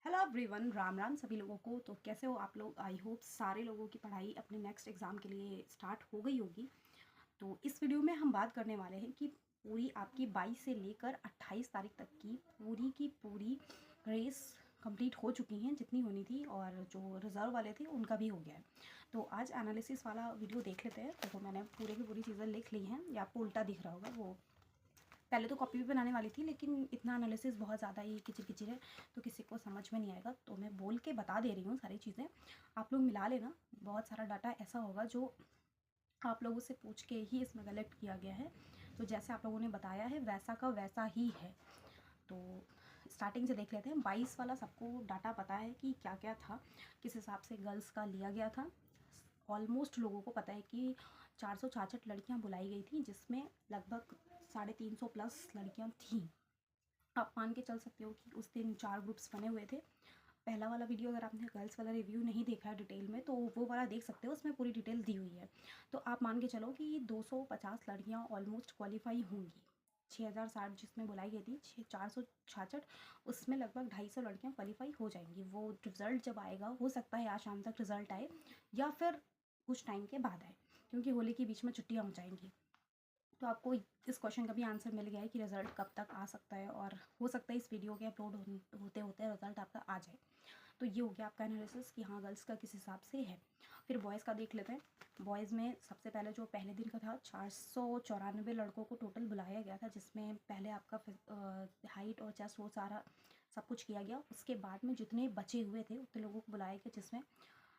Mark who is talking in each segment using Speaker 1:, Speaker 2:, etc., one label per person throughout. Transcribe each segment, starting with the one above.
Speaker 1: Hello everyone, Ram Ram सभी लोगों को। तो कैसे हो आप लोग? आई होप सारे लोगों की पढ़ाई अपने नेक्स्ट एग्ज़ाम के लिए स्टार्ट हो गई होगी। तो इस वीडियो में हम बात करने वाले हैं कि पूरी आपकी 22 से लेकर 28 तारीख तक की पूरी रेस कंप्लीट हो चुकी हैं जितनी होनी थी, और जो रिज़र्व वाले थे उनका भी हो गया है। तो आज एनालिसिस वाला वीडियो देख लेते हैं। तो मैंने पूरे की पूरी चीज़ें लिख ली हैं, या आपको उल्टा दिख रहा होगा। वो पहले तो कॉपी भी बनाने वाली थी, लेकिन इतना एनालिसिस बहुत ज़्यादा ही किचिर किचिर है तो किसी को समझ में नहीं आएगा, तो मैं बोल के बता दे रही हूँ सारी चीज़ें। आप लोग मिला लेना। बहुत सारा डाटा ऐसा होगा जो आप लोगों से पूछ के ही इसमें कलेक्ट किया गया है, तो जैसे आप लोगों ने बताया है वैसा का वैसा ही है। तो स्टार्टिंग से देख लेते हैं। 22 वाला सबको डाटा पता है कि क्या क्या था, किस हिसाब से गर्ल्स का लिया गया था। ऑलमोस्ट लोगों को पता है कि 466 लड़कियां बुलाई गई थी, जिसमें लगभग 350 प्लस लड़कियां थीं। आप मान के चल सकते हो कि उस दिन 4 ग्रुप्स बने हुए थे। पहला वाला वीडियो अगर आपने गर्ल्स वाला रिव्यू नहीं देखा है डिटेल में, तो वो वाला देख सकते हो, उसमें पूरी डिटेल दी हुई है। तो आप मान के चलो कि 250 लड़कियां ऑलमोस्ट क्वालिफाई होंगी। 6060 जिसमें बुलाई गई थी, 466, उसमें लगभग 250 लड़कियां क्वालिफाई हो जाएंगी। वो रिज़ल्ट जब आएगा, हो सकता है आज शाम तक रिज़ल्ट आए या फिर कुछ टाइम के बाद आए, क्योंकि होली के बीच में छुट्टियाँ हो जाएंगी। तो आपको इस क्वेश्चन का भी आंसर मिल गया है कि रिज़ल्ट कब तक आ सकता है, और हो सकता है इस वीडियो के अपलोड होते होते रिज़ल्ट आपका आ जाए। तो ये हो गया आपका एनालिसिस कि हाँ गर्ल्स का किस हिसाब से है। फिर बॉयज़ का देख लेते हैं। बॉयज़ में सबसे पहले जो पहले दिन का था, 494 लड़कों को टोटल बुलाया गया था, जिसमें पहले आपका हाइट और चेस्ट वो सारा सब कुछ किया गया। उसके बाद में जितने बचे हुए थे उतने लोगों को बुलाया गया, जिसमें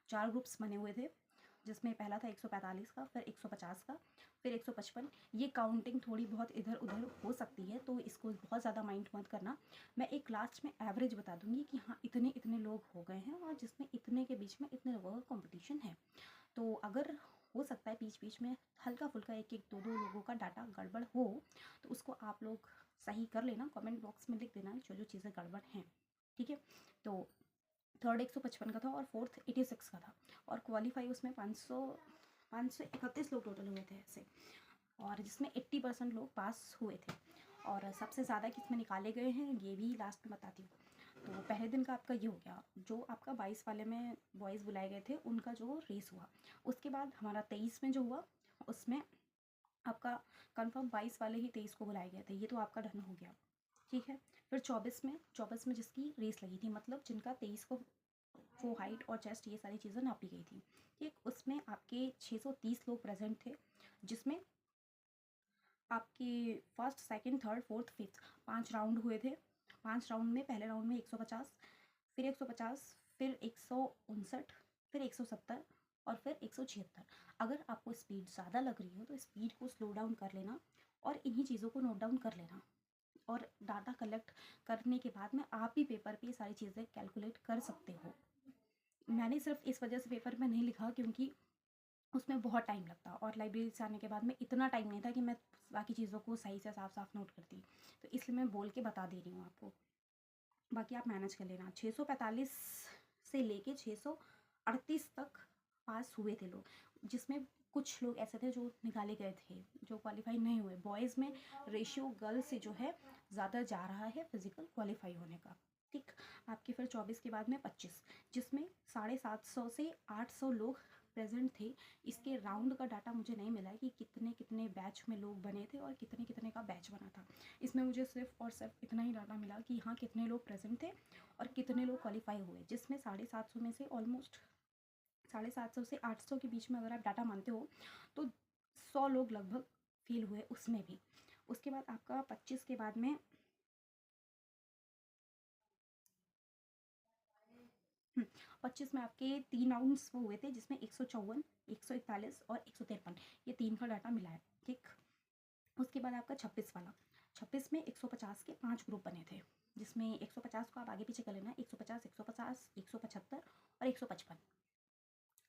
Speaker 1: 4 ग्रुप्स बने हुए थे, जिसमें पहला था 145 का, फिर 150 का, फिर 155। ये काउंटिंग थोड़ी बहुत इधर उधर हो सकती है, तो इसको बहुत ज़्यादा माइंड मत करना। मैं एक लास्ट में एवरेज बता दूंगी कि हाँ इतने इतने लोग हो गए हैं, और जिसमें इतने के बीच में इतने लोगों का कॉम्पिटिशन है। तो अगर हो सकता है बीच बीच में हल्का फुल्का एक एक दो दो लोगों का डाटा गड़बड़ हो, तो उसको आप लोग सही कर लेना, कमेंट बॉक्स में लिख देना जो जो चीज़ें गड़बड़ हैं। ठीक है। तो थर्ड 155 का था, और फोर्थ 86 का था, और क्वालिफाई उसमें 531 लोग टोटल हुए थे ऐसे, और जिसमें 80% लोग पास हुए थे। और सबसे ज़्यादा किसमें निकाले गए हैं ये भी लास्ट में बताती हूँ। तो पहले दिन का आपका ये हो गया। जो आपका 22 वाले में बॉयज़ बुलाए गए थे उनका जो रेस हुआ, उसके बाद हमारा 23 में जो हुआ उसमें आपका कंफर्म 22 वाले ही 23 को बुलाए गए थे, ये तो आपका डन हो गया। ठीक है। फिर 24 में जिसकी रेस लगी थी, मतलब जिनका 23 को वो हाइट और चेस्ट ये सारी चीज़ें नापी गई थी। ठीक, उसमें आपके 630 लोग प्रेजेंट थे, जिसमें आपके first second third fourth fifth 5 round हुए थे। 5 राउंड में पहले राउंड में 150, फिर 150, फिर 159, फिर 170, और फिर 176। अगर आपको स्पीड ज़्यादा लग रही हो तो स्पीड को स्लो डाउन कर लेना, और इन्हीं चीज़ों को नोट डाउन कर लेना, और डाटा कलेक्ट करने के बाद में आप ही पेपर पे ये सारी चीज़ें कैलकुलेट कर सकते हो। मैंने सिर्फ इस वजह से पेपर में नहीं लिखा क्योंकि उसमें बहुत टाइम लगता, और लाइब्रेरी से आने के बाद में इतना टाइम नहीं था कि मैं बाकी चीज़ों को सही से साफ साफ नोट करती। तो इसलिए मैं बोल के बता दे रही हूँ आपको, बाकी आप मैनेज कर लेना। 645 से लेके 638 तक पास हुए थे लोग, जिसमें कुछ लोग ऐसे थे जो निकाले गए थे, जो क्वालिफाई नहीं हुए। बॉयज़ में रेशियो गर्ल्स से जो है ज़्यादा जा रहा है फिज़िकल क्वालिफाई होने का। ठीक। आपके फिर 24 के बाद में 25, जिसमें 750 से 800 लोग प्रेजेंट थे। इसके राउंड का डाटा मुझे नहीं मिला है कि कितने कितने बैच में लोग बने थे और कितने कितने का बैच बना था। इसमें मुझे सिर्फ और सिर्फ इतना ही डाटा मिला कि हाँ कितने लोग प्रेजेंट थे और कितने लोग क्वालिफाई हुए, जिसमें 750 में से ऑलमोस्ट 750 से 800 के बीच में अगर आप डाटा मानते हो तो 100 लोग लगभग फेल हुए उसमें भी। उसके बाद आपका 25 के बाद में 25 में आपके 3 राउंड्स वो हुए थे, जिसमें 154, 141 और 153, ये 3 का डाटा मिला है। ठीक। उसके बाद आपका 26 वाला, 26 में 150 के 5 ग्रुप बने थे, जिसमें 150 को आप आगे पीछे कर लेना, 150, 150, 175 और 155।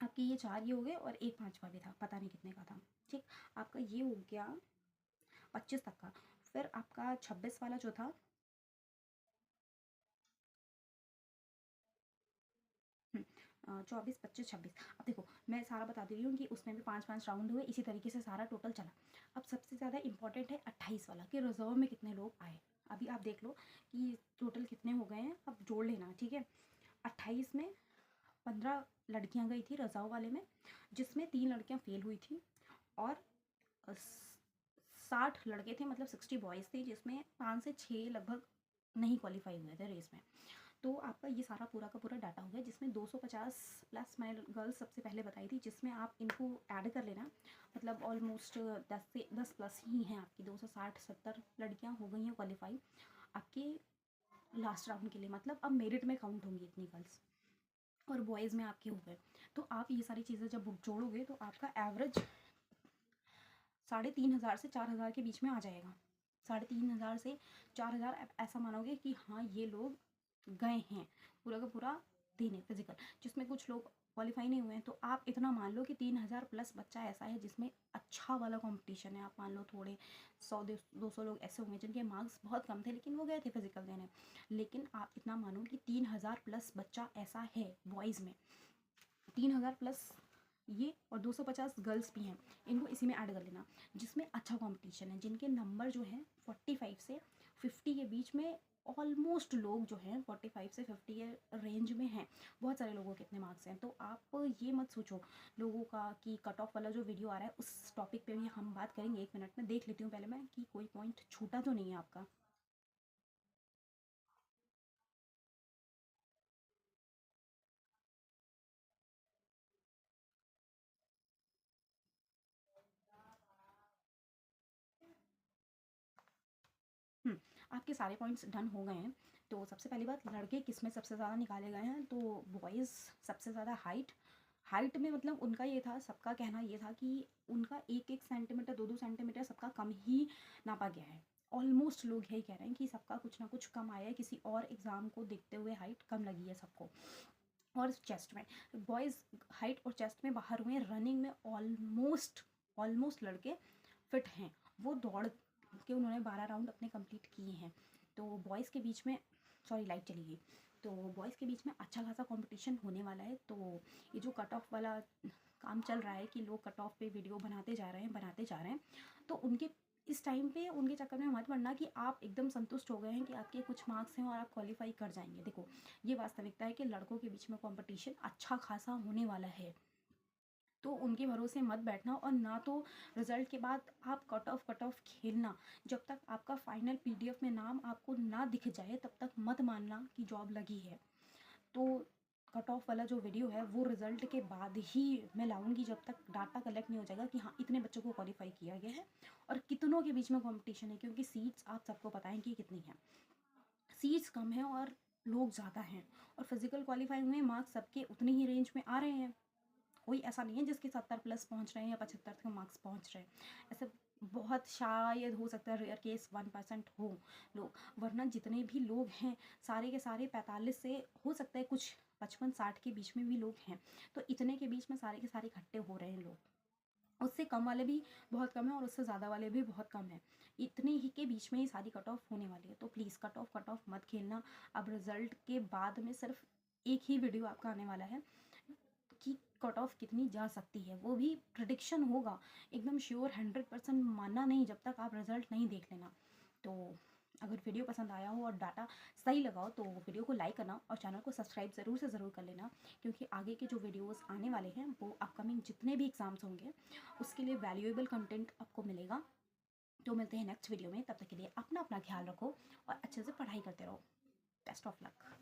Speaker 1: आपके ये 4 ये हो गए, और एक 5वां भी था, पता नहीं कितने का था। ठीक। आपका ये हो गया 25 तक का। फिर आपका 26 वाला जो था, 24, 25, 26। अब देखो मैं सारा बता दे रही हूँ कि उसमें भी 5 राउंड हुए, इसी तरीके से सारा टोटल चला। अब सबसे ज़्यादा इंपॉर्टेंट है 28 वाला कि रिजर्व में कितने लोग आए। अभी आप देख लो कि टोटल कितने हो गए हैं। अब जोड़ लेना, ठीक है। 28 में 15 लड़कियां गई थी रज़ाओं वाले में, जिसमें 3 लड़कियां फेल हुई थी और 60 लड़के थे, मतलब 60 बॉयज़ थे, जिसमें 5 से 6 लगभग नहीं क्वालिफाई हुए थे रेस में। तो आपका ये सारा पूरा का पूरा डाटा हो गया, जिसमें 250 प्लस मैंने गर्ल्स सबसे पहले बताई थी, जिसमें आप इनको ऐड कर लेना, मतलब ऑलमोस्ट 10 प्लस ही हैं आपकी। 260-70 लड़कियां हो गई हैं क्वालिफाई आपके लास्ट राउंड के लिए, मतलब अब मेरिट में काउंट होंगी इतनी गर्ल्स, और बॉयज़ में आपके हो गए। तो आप ये सारी चीज़ें जब जोड़ोगे तो आपका एवरेज 3,500 से 4,000 के बीच में आ जाएगा। 3,500 से 4,000 ऐसा मानोगे कि हाँ ये लोग गए हैं पूरा का पूरा देने फिजिकल, जिसमें कुछ लोग क्वालिफाई नहीं हुए हैं। तो आप इतना मान लो कि 3,000 प्लस बच्चा ऐसा है जिसमें अच्छा वाला कंपटीशन है। आप मान लो थोड़े 100-200 लोग ऐसे होंगे जिनके मार्क्स बहुत कम थे लेकिन वो गए थे फिजिकल देने। लेकिन आप इतना मानो कि 3,000 प्लस बच्चा ऐसा है बॉयज़ में, 3,000 प्लस ये, और 250 गर्ल्स भी हैं, इनको इसी में ऐड कर लेना, जिसमें अच्छा कंपटीशन है, जिनके नंबर जो हैं 45 से 50 के बीच में ऑलमोस्ट लोग जो हैं 45 से 50 के रेंज में हैं। बहुत सारे लोगों के इतने मार्क्स हैं। तो आप ये मत सोचो लोगों का कि कट ऑफ वाला जो वीडियो आ रहा है उस टॉपिक पे भी हम बात करेंगे। 1 मिनट में देख लेती हूँ पहले मैं कि कोई पॉइंट छूटा तो नहीं है आपका। आपके सारे पॉइंट्स डन हो गए हैं। तो सबसे पहली बात, लड़के किस में सबसे ज़्यादा निकाले गए हैं, तो बॉयज़ सबसे ज़्यादा हाइट में, मतलब उनका ये था, सबका कहना ये था कि उनका 1-1 सेंटीमीटर 2-2 सेंटीमीटर सबका कम ही नापा गया है। ऑलमोस्ट लोग यही कह रहे हैं कि सबका कुछ ना कुछ कम आया है, किसी और एग्ज़ाम को देखते हुए हाइट कम लगी है सबको। और चेस्ट में बॉयज़ हाइट और चेस्ट में बाहर हुए हैं। रनिंग में ऑलमोस्ट लड़के फिट हैं, वो दौड़ के उन्होंने 12 राउंड अपने कंप्लीट किए हैं। तो बॉयज़ के बीच में, सॉरी लाइट चली गई, तो बॉयज़ के बीच में अच्छा खासा कंपटीशन होने वाला है। तो ये जो कट ऑफ वाला काम चल रहा है कि लोग कट ऑफ पे वीडियो बनाते जा रहे हैं, तो उनके इस टाइम पे उनके चक्कर में मत पड़ना कि आप एकदम संतुष्ट हो गए हैं कि आपके कुछ मार्क्स हैं और आप क्वालिफाई कर जाएंगे। देखो ये वास्तविकता है कि लड़कों के बीच में कंपटीशन अच्छा खासा होने वाला है। तो उनके भरोसे मत बैठना, और ना तो रिज़ल्ट के बाद आप कट ऑफ खेलना। जब तक आपका फाइनल पीडीएफ में नाम आपको ना दिख जाए तब तक मत मानना कि जॉब लगी है। तो कट ऑफ वाला जो वीडियो है वो रिज़ल्ट के बाद ही मैं लाऊंगी, जब तक डाटा कलेक्ट नहीं हो जाएगा कि हाँ इतने बच्चों को क्वालिफाई किया गया है और कितनों के बीच में कंपटीशन है। क्योंकि सीट्स आप सबको पता है कि कितनी हैं, सीट्स कम हैं और लोग ज़्यादा हैं, और फिजिकल क्वालिफाइंग में मार्क्स सबके उतनी ही रेंज में आ रहे हैं। कोई ऐसा नहीं है जिसके 70 प्लस पहुंच रहे हैं या 75 तक मार्क्स पहुंच रहे हैं। ऐसे बहुत शायद हो सकता है, रेयर केस 1% हो लोग, वरना जितने भी लोग हैं सारे के सारे 45 से, हो सकता है कुछ 55-60 के बीच में भी लोग हैं। तो इतने के बीच में सारे के सारे इकट्ठे हो रहे हैं लोग। उससे कम वाले भी बहुत कम है और उससे ज़्यादा वाले भी बहुत कम है। इतने ही के बीच में ही सारी कट ऑफ होने वाली है। तो प्लीज़ कट ऑफ मत खेलना। अब रिज़ल्ट के बाद में सिर्फ एक ही वीडियो आपका आने वाला है कि कट ऑफ कितनी जा सकती है, वो भी प्रिडिक्शन होगा। एकदम श्योर 100% मानना नहीं जब तक आप रिजल्ट नहीं देख लेना। तो अगर वीडियो पसंद आया हो और डाटा सही लगाओ तो वीडियो को लाइक करना और चैनल को सब्सक्राइब ज़रूर से ज़रूर कर लेना, क्योंकि आगे के जो वीडियोस आने वाले हैं वो अपकमिंग जितने भी एग्ज़ाम्स होंगे उसके लिए वैल्यूएबल कंटेंट आपको मिलेगा। तो मिलते हैं नेक्स्ट वीडियो में, तब तक के लिए अपना अपना ख्याल रखो और अच्छे से पढ़ाई करते रहो। Best of luck.